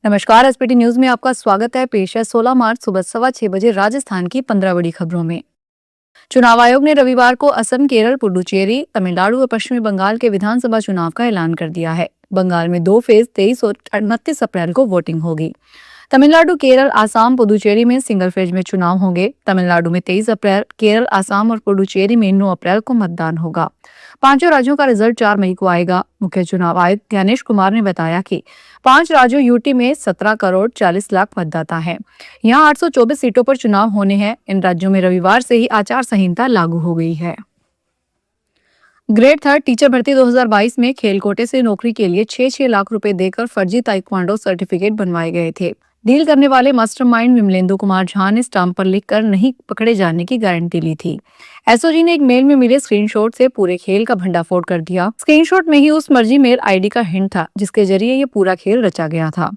नमस्कार। SPT news में आपका स्वागत है। पेश है 16 मार्च सुबह 6:15 बजे राजस्थान की 15 बड़ी खबरों में। चुनाव आयोग ने रविवार को असम, केरल, पुडुचेरी, तमिलनाडु और पश्चिमी बंगाल के विधानसभा चुनाव का ऐलान कर दिया है। बंगाल में 2 फेज 23 और 29 अप्रैल को वोटिंग होगी। तमिलनाडु, केरल, आसाम, पुडुचेरी में सिंगल फेज में चुनाव होंगे। तमिलनाडु में 23 अप्रैल, केरल, आसाम और पुडुचेरी में 9 अप्रैल को मतदान होगा। पांचों राज्यों का रिजल्ट 4 मई को आएगा। मुख्य चुनाव आयुक्त ज्ञानेश कुमार ने बताया कि 5 राज्यों यूटी में 17 करोड़ 40 लाख मतदाता हैं। यहाँ 824 सीटों पर चुनाव होने हैं। इन राज्यों में रविवार से ही आचार संहिता लागू हो गई है। ग्रेड 3 टीचर भर्ती 2022 में खेल कोटे से नौकरी के लिए 6-6 लाख रुपए देकर फर्जी ताइक्वांडो सर्टिफिकेट बनवाए गए थे। डील करने वाले मास्टरमाइंड विमलेंदु कुमार झा ने स्टाम्प पर लिखकर नहीं पकड़े जाने की गारंटी ली थी। एसओजी ने एक मेल में मिले स्क्रीनशॉट से पूरे खेल का भंडाफोड़ कर दिया। स्क्रीनशॉट में ही उस मर्जी मेल आईडी का हिंट था जिसके जरिए ये पूरा खेल रचा गया था।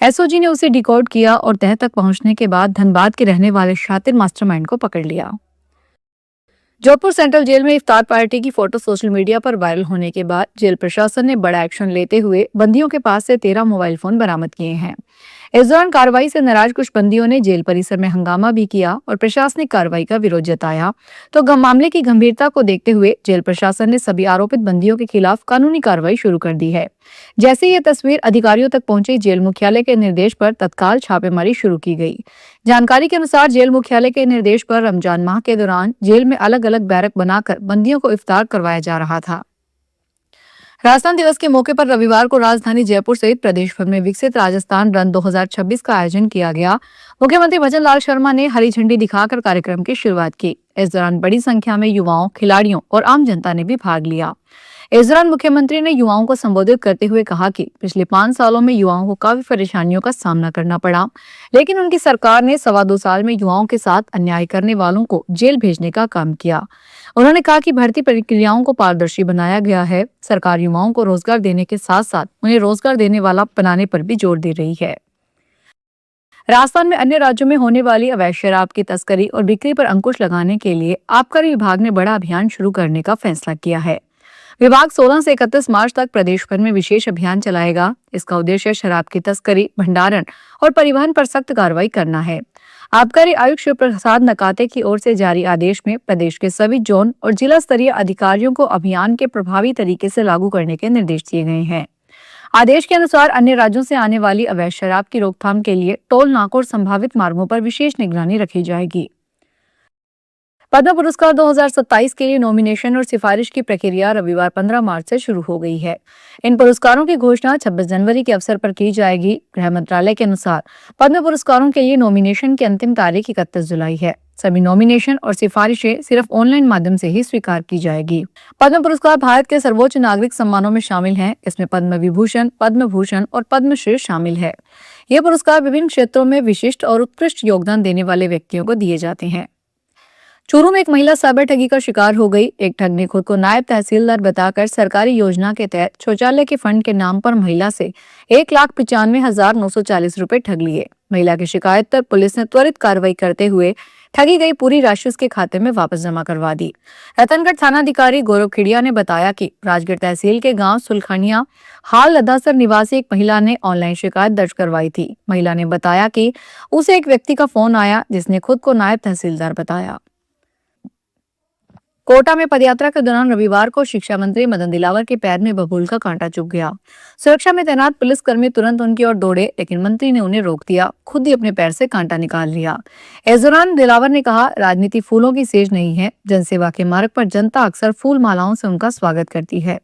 एसओजी ने उसे डिकोड किया और तह तक पहुंचने के बाद धनबाद के रहने वाले शातिर मास्टरमाइंड को पकड़ लिया। जोधपुर सेंट्रल जेल में इफ्तार पार्टी की फोटो सोशल मीडिया पर वायरल होने के बाद जेल प्रशासन ने बड़ा एक्शन लेते हुए बंदियों के पास से 13 मोबाइल फोन बरामद किए हैं। इस दौरान कार्रवाई से नाराज कुछ बंदियों ने जेल परिसर में हंगामा भी किया और प्रशासनिक कार्रवाई का विरोध जताया। तो मामले की गंभीरता को देखते हुए जेल प्रशासन ने सभी आरोपित बंदियों के खिलाफ कानूनी कार्रवाई शुरू कर दी है। जैसे ये तस्वीर अधिकारियों तक पहुंची, जेल मुख्यालय के निर्देश पर तत्काल छापेमारी शुरू की गई। जानकारी के अनुसार जेल मुख्यालय के निर्देश पर रमजान माह के दौरान जेल में अलग अलग बैरक बनाकर बंदियों को इफ्तार करवाया जा रहा था। राजस्थान दिवस के मौके पर रविवार को राजधानी जयपुर सहित प्रदेश भर में विकसित राजस्थान रन 2026 का आयोजन किया गया। मुख्यमंत्री भजन लाल शर्मा ने हरी झंडी दिखाकर कार्यक्रम की शुरुआत की। इस दौरान बड़ी संख्या में युवाओं, खिलाड़ियों और आम जनता ने भी भाग लिया। इस दौरान मुख्यमंत्री ने युवाओं को संबोधित करते हुए कहा कि पिछले 5 सालों में युवाओं को काफी परेशानियों का सामना करना पड़ा, लेकिन उनकी सरकार ने 2.25 साल में युवाओं के साथ अन्याय करने वालों को जेल भेजने का काम किया। उन्होंने कहा कि भर्ती प्रक्रियाओं को पारदर्शी बनाया गया है। सरकार युवाओं को रोजगार देने के साथ साथ उन्हें रोजगार देने वाला बनाने पर भी जोर दे रही है। राजस्थान में अन्य राज्यों में होने वाली अवैध शराब की तस्करी और बिक्री पर अंकुश लगाने के लिए आबकारी विभाग ने बड़ा अभियान शुरू करने का फैसला किया है। विभाग 16 से 31 मार्च तक प्रदेश भर में विशेष अभियान चलाएगा। इसका उद्देश्य शराब की तस्करी, भंडारण और परिवहन पर सख्त कार्रवाई करना है। आबकारी आयुक्त शिव प्रसाद नकाते की ओर से जारी आदेश में प्रदेश के सभी जोन और जिला स्तरीय अधिकारियों को अभियान के प्रभावी तरीके से लागू करने के निर्देश दिए गए हैं। आदेश के अनुसार अन्य राज्यों से आने वाली अवैध शराब की रोकथाम के लिए टोल नाकों और संभावित मार्गों पर विशेष निगरानी रखी जाएगी। पद्म पुरस्कार 2027 के लिए नॉमिनेशन और सिफारिश की प्रक्रिया रविवार 15 मार्च से शुरू हो गई है। इन पुरस्कारों की घोषणा 26 जनवरी के अवसर पर की जाएगी। गृह मंत्रालय के अनुसार पद्म पुरस्कारों के लिए नॉमिनेशन की अंतिम तारीख 31 जुलाई है। सभी नॉमिनेशन और सिफारिशें सिर्फ ऑनलाइन माध्यम से ही स्वीकार की जाएगी। पद्म पुरस्कार भारत के सर्वोच्च नागरिक सम्मानों में शामिल हैं। इसमें पद्म विभूषण, पद्म भूषण और पद्मश्री शामिल है। ये पुरस्कार विभिन्न क्षेत्रों में विशिष्ट और उत्कृष्ट योगदान देने वाले व्यक्तियों को दिए जाते हैं। चूरू में एक महिला साइबर ठगी का शिकार हो गई। एक ठग ने खुद को नायब तहसीलदार बताकर सरकारी योजना के तहत शौचालय के फंड के नाम पर महिला से 1,95,940 रुपए ठग लिए। महिला की शिकायत पर पुलिस ने त्वरित कार्रवाई करते हुए ठगी गई पूरी राशि उसके खाते में वापस जमा करवा दी। रतनगढ़ थानाधिकारी गौरव खिड़िया ने बताया कि राजगढ़ तहसील के गांव सुलखनिया हाल लदासर निवासी एक महिला ने ऑनलाइन शिकायत दर्ज करवाई थी। महिला ने बताया कि उसे एक व्यक्ति का फोन आया जिसने खुद को नायब तहसीलदार बताया। कोटा में पदयात्रा के दौरान रविवार को शिक्षा मंत्री मदन दिलावर के पैर में बबूल का कांटा चुभ गया। सुरक्षा में तैनात पुलिसकर्मी तुरंत उनकी ओर दौड़े, लेकिन मंत्री ने उन्हें रोक दिया, खुद ही अपने पैर से कांटा निकाल लिया। इस दौरान दिलावर ने कहा, राजनीति फूलों की सेज नहीं है। जनसेवा के मार्ग पर जनता अक्सर फूल मालाओं से उनका स्वागत करती है।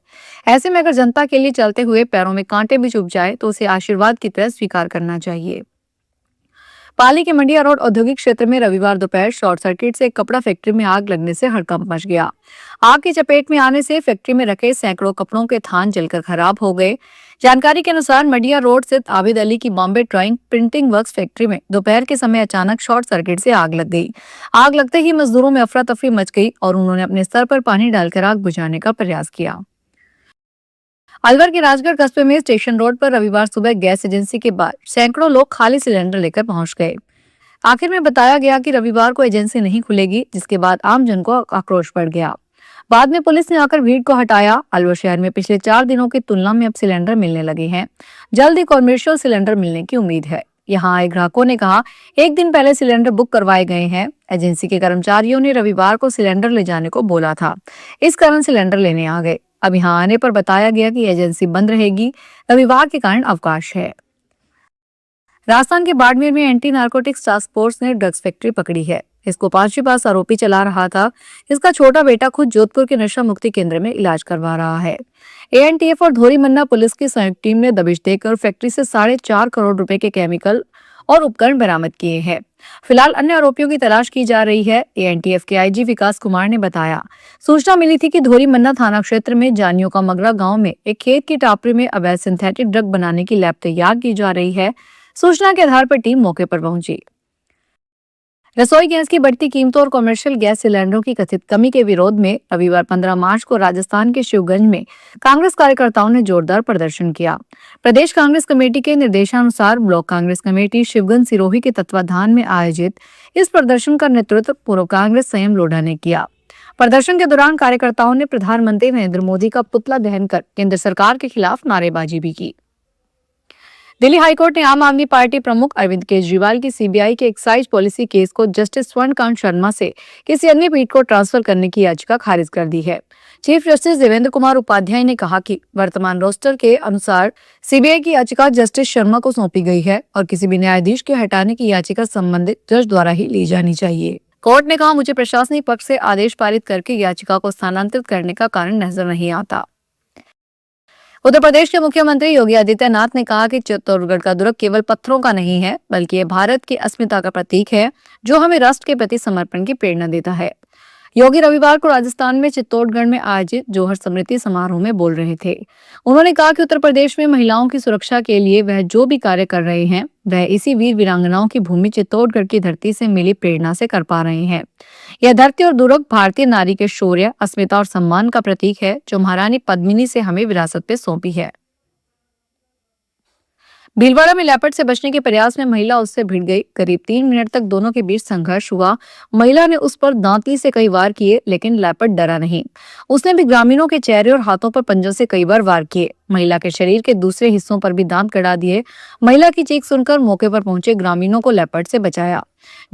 ऐसे में अगर जनता के लिए चलते हुए पैरों में कांटे भी चुभ जाए तो उसे आशीर्वाद की तरह स्वीकार करना चाहिए। पाली के मंडिया रोड औद्योगिक क्षेत्र में रविवार दोपहर शॉर्ट सर्किट से एक कपड़ा फैक्ट्री में आग लगने से हड़कंप मच गया। आग की चपेट में आने से फैक्ट्री में रखे सैकड़ों कपड़ों के थान जलकर खराब हो गए। जानकारी के अनुसार मंडिया रोड स्थित आबिद अली की Bombay drawing printing works factory में दोपहर के समय अचानक शॉर्ट सर्किट से आग लग गई। आग लगते ही मजदूरों में अफरा तफरी मच गई और उन्होंने अपने सर पर पानी डालकर आग बुझाने का प्रयास किया। अलवर के राजगढ़ कस्बे में स्टेशन रोड पर रविवार सुबह गैस एजेंसी के बाहर सैकड़ों लोग खाली सिलेंडर लेकर पहुंच गए। आखिर में बताया गया कि रविवार को एजेंसी नहीं खुलेगी, जिसके बाद आम जन को आक्रोश बढ़ गया। बाद में पुलिस ने आकर भीड़ को हटाया। अलवर शहर में पिछले 4 दिनों की तुलना में अब सिलेंडर मिलने लगे हैं। जल्द ही कॉमर्शियल सिलेंडर मिलने की उम्मीद है। यहाँ आए ग्राहकों ने कहा, एक दिन पहले सिलेंडर बुक करवाए गए हैं। एजेंसी के कर्मचारियों ने रविवार को सिलेंडर ले जाने को बोला था, इस कारण सिलेंडर लेने आ गए। अब यहाँ आने पर बताया गया कि एजेंसी बंद रहेगी, रविवार के कारण अवकाश है। राजस्थान के बाड़मेर में एंटी नारकोटिक्स टास्क फोर्स ने ड्रग्स फैक्ट्री पकड़ी है। इसको 5वीं पास आरोपी चला रहा था। इसका छोटा बेटा खुद जोधपुर के नशा मुक्ति केंद्र में इलाज करवा रहा है। एएनटीएफ और धोरी मन्ना पुलिस की संयुक्त टीम ने दबिश देकर फैक्ट्री से 4.5 करोड़ रुपए के केमिकल और उपकरण बरामद किए हैं। फिलहाल अन्य आरोपियों की तलाश की जा रही है। एएनटीएफ के आईजी विकास कुमार ने बताया, सूचना मिली थी कि धोरी मन्ना थाना क्षेत्र में जानियों का मगरा गांव में एक खेत की टापरी में अवैध सिंथेटिक ड्रग बनाने की लैब तैयार की जा रही है। सूचना के आधार पर टीम मौके पर पहुंची। रसोई गैस की बढ़ती कीमतों और कमर्शियल गैस सिलेंडरों की कथित कमी के विरोध में रविवार 15 मार्च को राजस्थान के शिवगंज में कांग्रेस कार्यकर्ताओं ने जोरदार प्रदर्शन किया। प्रदेश कांग्रेस कमेटी के निर्देशानुसार ब्लॉक कांग्रेस कमेटी शिवगंज सिरोही के तत्वाधान में आयोजित इस प्रदर्शन का नेतृत्व पूर्व कांग्रेस संयम लोढ़ा ने किया। प्रदर्शन के दौरान कार्यकर्ताओं ने प्रधानमंत्री नरेंद्र मोदी का पुतला दहन कर केंद्र सरकार के खिलाफ नारेबाजी भी की। दिल्ली हाईकोर्ट ने आम आदमी पार्टी प्रमुख अरविंद केजरीवाल की सीबीआई के एक्साइज पॉलिसी केस को जस्टिस स्वर्णकांत शर्मा से किसी अन्य पीठ को ट्रांसफर करने की याचिका खारिज कर दी है। चीफ जस्टिस देवेंद्र कुमार उपाध्याय ने कहा कि वर्तमान रोस्टर के अनुसार सीबीआई की याचिका जस्टिस शर्मा को सौंपी गई है और किसी भी न्यायाधीश के हटाने की याचिका संबंधित जज द्वारा ही ली जानी चाहिए। कोर्ट ने कहा, मुझे प्रशासनिक पक्ष से आदेश पारित करके याचिका को स्थानांतरित करने का कारण नजर नहीं आता। उत्तर प्रदेश के मुख्यमंत्री योगी आदित्यनाथ ने कहा कि चित्तौड़गढ़ का दुर्ग केवल पत्थरों का नहीं है, बल्कि ये भारत की अस्मिता का प्रतीक है, जो हमें राष्ट्र के प्रति समर्पण की प्रेरणा देता है। योगी रविवार को राजस्थान में चित्तौड़गढ़ में आयोजित जौहर स्मृति समारोह में बोल रहे थे। उन्होंने कहा कि उत्तर प्रदेश में महिलाओं की सुरक्षा के लिए वह जो भी कार्य कर रहे हैं, वह इसी वीर वीरांगनाओं की भूमि चित्तौड़गढ़ की धरती से मिली प्रेरणा से कर पा रहे हैं। यह धरती और दुर्ग भारतीय नारी के शौर्य, अस्मिता और सम्मान का प्रतीक है, जो महारानी पद्मिनी से हमें विरासत पे सौंपी है। भीलवाड़ा में लेपर्ड से बचने के प्रयास में महिला उससे भिड़ गई। करीब 3 मिनट तक दोनों के बीच संघर्ष हुआ। महिला ने उस पर दांती से कई वार किए, लेकिन लेपर्ड डरा नहीं। उसने भी ग्रामीणों के चेहरे और हाथों पर पंजों से कई बार वार किए। महिला के शरीर के दूसरे हिस्सों पर भी दांत गड़ा दिए। महिला की चीख सुनकर मौके पर पहुंचे ग्रामीणों को लेपर्ड से बचाया।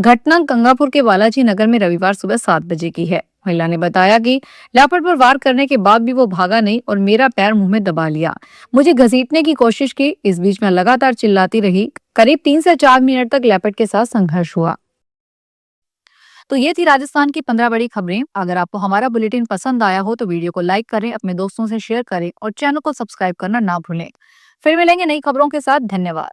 घटना गंगापुर के बालाजी नगर में रविवार सुबह 7 बजे की है। महिला ने बताया कि लेपर्ड पर वार करने के बाद भी वो भागा नहीं और मेरा पैर मुंह में दबा लिया। मुझे घसीटने की कोशिश की। इस बीच मैं लगातार चिल्लाती रही। करीब 3 से 4 मिनट तक लेपर्ड के साथ संघर्ष हुआ। तो ये थी राजस्थान की 15 बड़ी खबरें। अगर आपको हमारा बुलेटिन पसंद आया हो तो वीडियो को लाइक करें, अपने दोस्तों से शेयर करें और चैनल को सब्सक्राइब करना ना भूलें। फिर मिलेंगे नई खबरों के साथ। धन्यवाद।